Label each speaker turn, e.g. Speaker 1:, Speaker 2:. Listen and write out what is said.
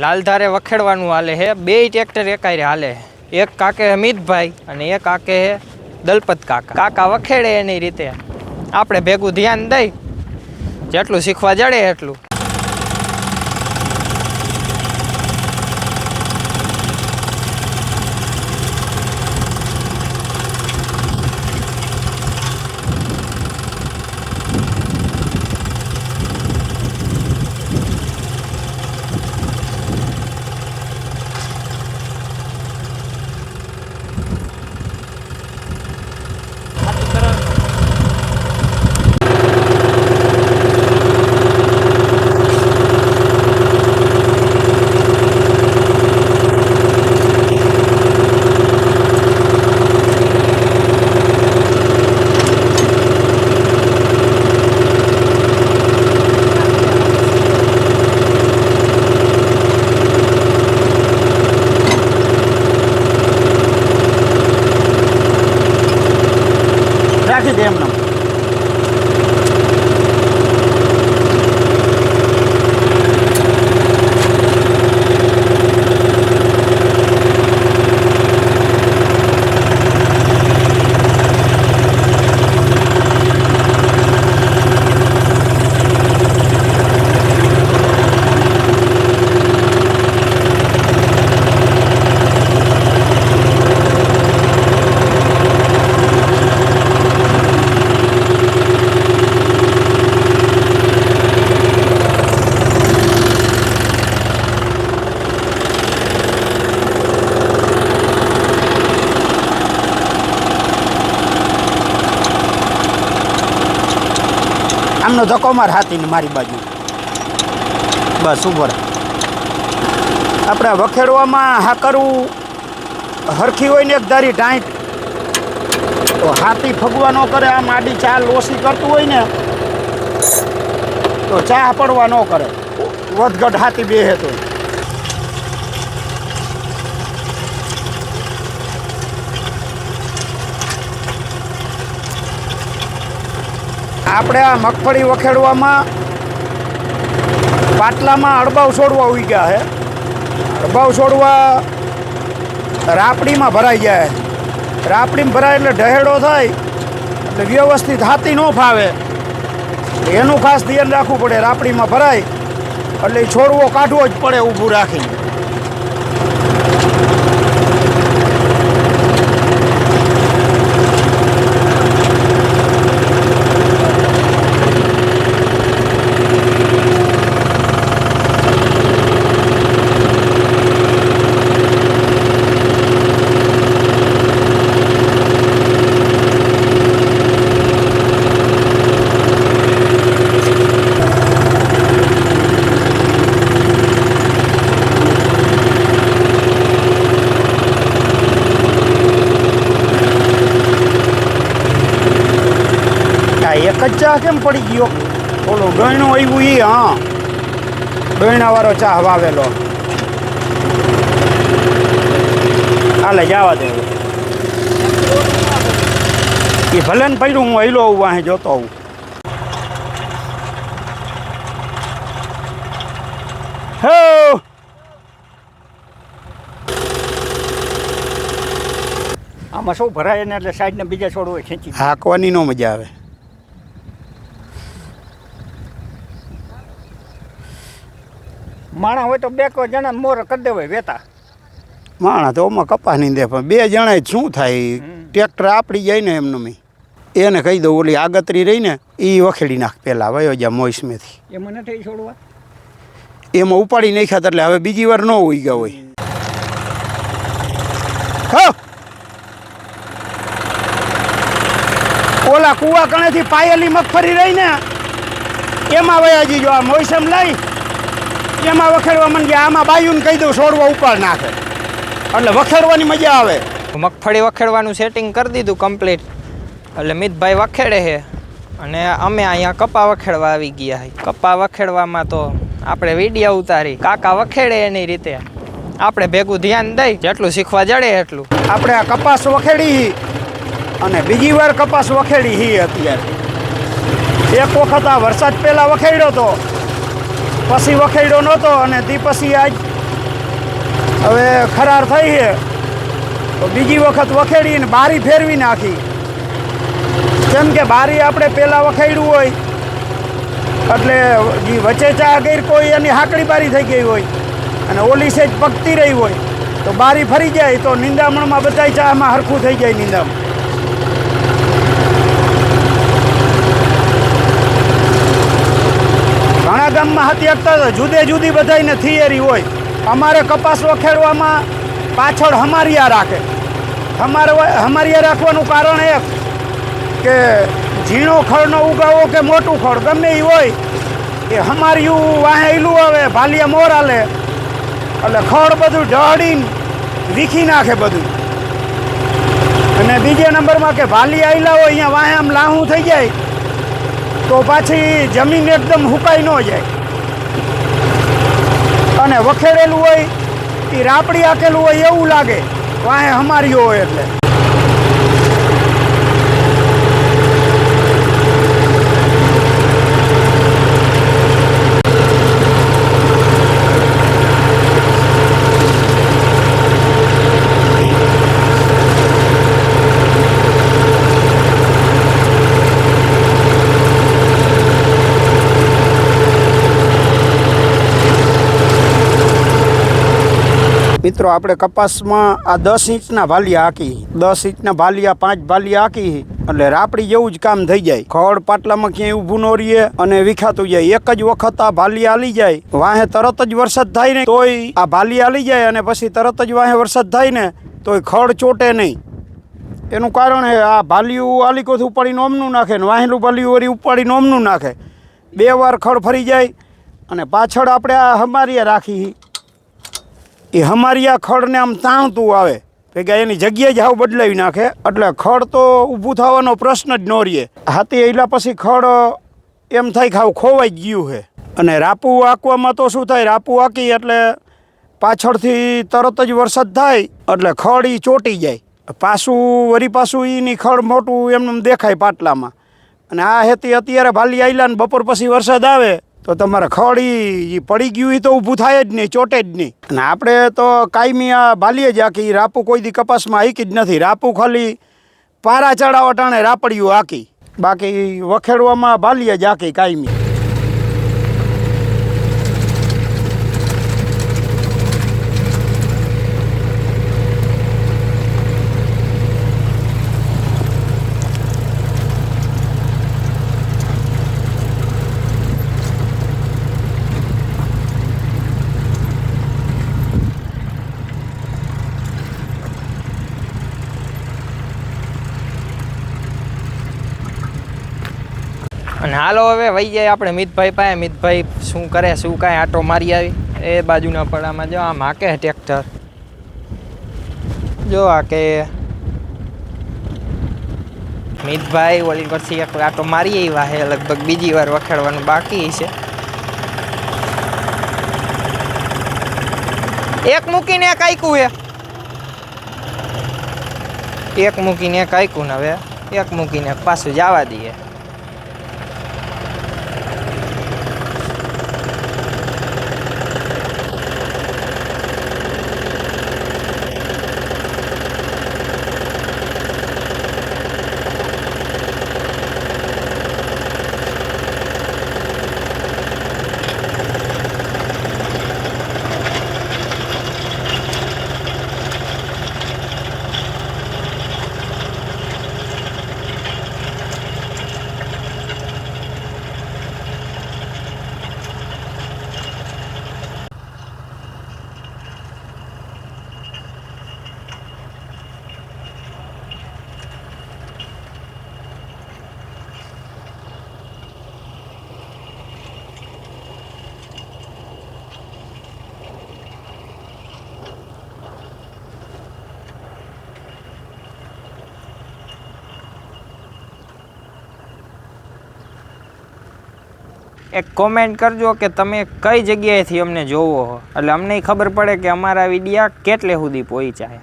Speaker 1: લાલધારે વખેડવાનું હાલે હે, બે ટ્રેક્ટર એકાયરે હાલે. એક કાકે અમિતભાઈ અને એક કાકે હે દલપત કાકા. કાકા વખેડે એની રીતે, આપણે ભેગું ધ્યાન દઈ જેટલું શીખવા જડે એટલું.
Speaker 2: રાખી દે એમને. આમનો ધક્કો માર હાથીને મારી બાજુ બસ ઉપર. આપણે વખેડવામાં હાકરવું હરખી હોય ને એક ધારી ટાઈટ તો હાથી ફગવા ન કરે. આમ આડી ચા લોસી કરતું હોય ને તો ચા પડવા ન કરે. વધઘટ હાથી બેહે તો આપણે આ મગફળી વખેડવામાં પાટલામાં અડબાવ છોડવા ઉઈ ગયા છે. અડબાવ છોડવા રાપડીમાં ભરાઈ જાય. રાપડીમાં ભરાય એટલે ઢહેડો થાય એટલે વ્યવસ્થિત હાથી ન ફાવે. એનું ખાસ ધ્યાન રાખવું પડે. રાપડીમાં ભરાય એટલે છોડવો કાઢવો જ પડે ઊભું રાખીને. એક જ ચા કેમ પડી ગયો? ઓલો ગયણો આવ્યું એ. હા, ગયણાવાળો ચા વાવેલો. હાલે જવા દે. એ ભલે ને પડ્યું, હું હેલો આવું વાહે જોતો આવું. હે આમાં શું ભરાય ને એટલે સાઈડને બીજા છોડવું ખેંચી હાંકવાની નો મજા આવે. માણા હોય તો બે જણા મોર કરી દેવાય વેતા. માણા તો આમાં કપા નહીં દે, પણ બે જણા શું થાય? ટ્રેક્ટર આપડી જાય ને એમનું મેં એને કહી દઉં ઓલી આગતરી રહી ને એ વખેડી નાખ પેલા વયો જા મોસમેથી. એમાં નથી છોડવા, એમાં ઉપાડી નાખ્યા એટલે હવે બીજી વાર ન હોઈ ગયા હોય. ઓલા કુવા કણેથી પાયેલી મગફળી રહી ને એમાં વયાજી જો આ મોસમ લઈ એમાં વખેડવા માંડ્યા. આમાં બાયુને કહી દઉં છોડવા ઉપાડ નાખે એટલે વખેડવાની મજા આવે.
Speaker 1: મગફળી વખેડવાનું સેટિંગ કરી દીધું કમ્પ્લીટ. એટલે મિતભાઈ વખેડે છે અને અમે અહીંયા કપા વખેડવા આવી ગયા. કપા વખેડવામાં તો આપણે વિડીયો ઉતારી. કાકા વખેડે એની રીતે, આપણે ભેગું ધ્યાન દઈ જેટલું શીખવા જડે એટલું.
Speaker 2: આપણે આ કપાસ વખેડી અને બીજી વાર કપાસ વખેડી હી અત્યારે. એક વખત આ વરસાદ પહેલાં વખેડ્યો તો, પછી વખેડ્યો નહોતો અને તે પછી આજ હવે ખરાર થઈ છે તો બીજી વખત વખેડીને બારી ફેરવી નાખી. કેમ કે બારી આપણે પહેલાં વખેડ્યું હોય એટલે જે વચ્ચે ચા ગઈ કોઈ એની હાકડી બારી થઈ ગઈ હોય અને ઓલી સેજ પકતી રહી હોય તો બારી ફરી જાય તો નિંદામણમાં બધા ચામાં હરખું થઈ જાય નિંદામણ. ઘણા ગામમાં હતી શકતા જુદે જુદી બધાને થિયરી હોય. અમારે કપાસ વખેડવામાં પાછળ હમારિયા રાખે. હમારિયા રાખવાનું કારણ એક કે ઝીણો ખડનો ઉગાવો કે મોટું ખડ ગમે એ હોય એ હમારિયું વાહેલું આવે ભાલિયા મોર હાલે એટલે ખડ બધું ઢળીને વીખી નાખે બધું. અને બીજા નંબરમાં કે ભાલિયા આવેલા હોય અહીંયા વાહે આમ લાહું થઈ જાય તો પાછી જમીન એકદમ હુકાઈ ન જાય. અને વખેડેલું હોય એ રાપડી આકેલું હોય એવું લાગે વાહે હમારિયો હોય એટલે. મિત્રો આપણે કપાસમાં આ 10 ઇંચના ભાલિયા હાકી 10 ઇંચના ભાલિયા 5 ભાલિયા હાકી એટલે રાપડી જેવું જ કામ થઈ જાય. ખડ પાટલામાં ક્યાંય ઊભું ન રહીએ અને વિખાતું જાય. એક જ વખત આ ભાલિયા હાલી જાય વાહે તરત જ વરસાદ થાય ને તોય આ ભાલિયા હાલી જાય અને પછી તરત જ વાહે વરસાદ થાય ને તોય ખડ ચોટે નહીં. એનું કારણ છે આ ભાલિયું આલીકોથી ઉપાડીને ઓમનું નાખે ને વાહેલું ભાલિયું વળી ઉપાડીને ઓમનું નાખે. 2 વાર ખડ ફરી જાય અને પાછળ આપણે આ હમારિયા રાખી એ હમારિયા ખડને આમ તાણતું આવે ભેગા એની જગ્યાએ જ હાવ બદલાવી નાખે એટલે ખડ તો ઊભું થવાનો પ્રશ્ન જ ન રહે. હાથી એલા પછી ખડ એમ થાય કે હાવ ખોવાઈ જ ગયું છે. અને રાપું આંકવામાં તો શું થાય રાપું આંકી એટલે પાછળથી તરત જ વરસાદ થાય એટલે ખડ એ ચોટી જાય. પાછું એની ખડ મોટું એમને દેખાય પાટલામાં. અને આ હેતી અત્યારે ભાલી આયલા ને બપોર પછી વરસાદ આવે તો તમારે ખડી પડી ગયું તો ઊભું થાય જ નહીં ચોટે જ નહીં. અને આપણે તો કાયમી આ ભાલીએ જ હાકી. રાપું કોઈ દી કપાસમાં હાકી જ નથી. રાપું ખાલી પારા ચડાવવા ટાણે રાપડિયું હાકી બાકી વખેડવામાં ભાલીએ જ હાકી કાયમી.
Speaker 1: અને હાલો હવે વહી જાય આપણે મિતભાઈ પાસે. મિતભાઈ શું કરે શું કાંઈ આટો મારી આવી એ બાજુના પડામાં. જો આમ હાકે ટ્રેક્ટર જો આ કે મિતભાઈ ઓલી પછી એક આટો મારી આવ્યા છે. લગભગ બીજી વાર વખેડવાનું બાકી છે. એક મૂકીને એક આયકું છે. એક મૂકીને એક આયકું ને હવે એક મૂકીને પાછું જવા દઈએ. એક કોમેન્ટ કરજો કે તમે કઈ જગ્યાએથી અમને જોવો છો એટલે અમને ખબર પડે કે અમારા વિડીયા કેટલે સુધી પહોંચ્યા.